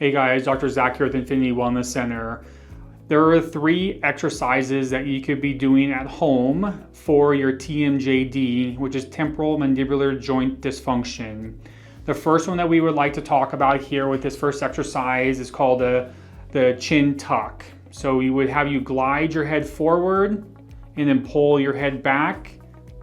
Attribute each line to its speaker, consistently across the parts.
Speaker 1: Hey guys, Dr. Zach here with Infinity Wellness Center. There are 3 exercises that you could be doing at home for your TMJD, which is temporal mandibular joint dysfunction. The first one that we would like to talk about here with this first exercise is called the chin tuck. So you would have you glide your head forward and then pull your head back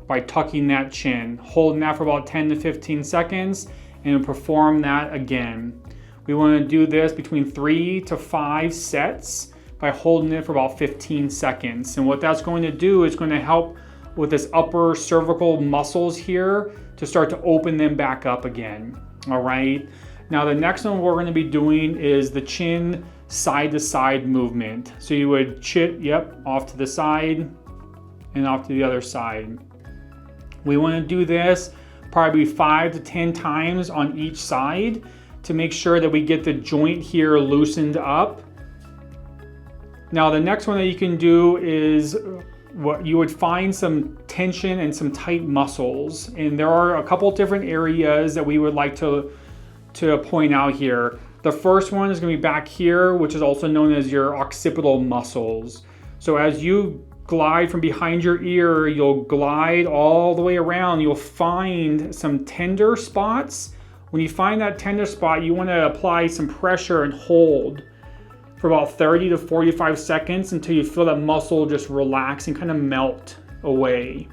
Speaker 1: by tucking that chin, holding that for about 10 to 15 seconds, and perform that again. We want to do this between 3 to 5 sets by holding it for about 15 seconds. And what that's going to do is going to help with this upper cervical muscles here to start to open them back up again. All right. Now the next one we're going to be doing is the chin side to side movement. So you would off to the side and off to the other side. We want to do this probably 5 to 10 times on each side to make sure that we get the joint here loosened up. Now the next one that you can do is what you would find some tension and some tight muscles. And there are a couple different areas that we would like to point out here. The first one is going to be back here, which is also known as your occipital muscles. So as you glide from behind your ear, you'll glide all the way around. You'll find some tender spots. When you find that tender spot, you want to apply some pressure and hold for about 30 to 45 seconds until you feel that muscle just relax and kind of melt away.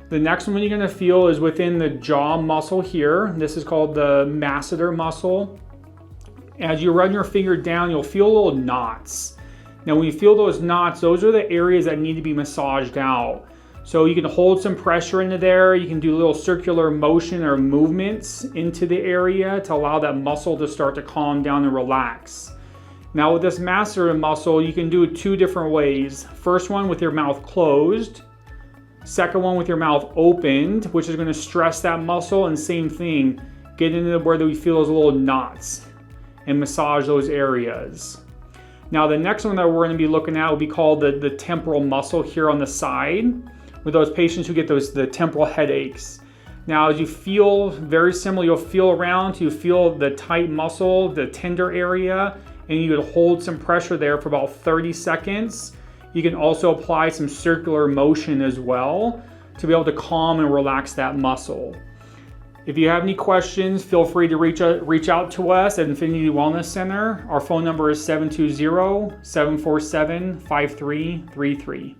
Speaker 1: The next one you're going to feel is within the jaw muscle here. This is called the masseter muscle. As you run your finger down, you'll feel little knots. Now when you feel those knots, those are the areas that need to be massaged out. So you can hold some pressure into there. You can do little circular motion or movements into the area to allow that muscle to start to calm down and relax. Now with this masseter muscle, you can do it 2 different ways. First one with your mouth closed. Second one with your mouth opened, which is going to stress that muscle, and same thing, get into where we feel those little knots and massage those areas. Now the next one that we're going to be looking at will be called the temporal muscle here on the side, with those patients who get the temporal headaches. Now as you feel, very similar, you'll feel around till you feel the tight muscle, the tender area, and you would hold some pressure there for about 30 seconds. You can also apply some circular motion as well to be able to calm and relax that muscle. If you have any questions, feel free to reach out to us at Infinity Wellness Center. Our phone number is 720-747-5333.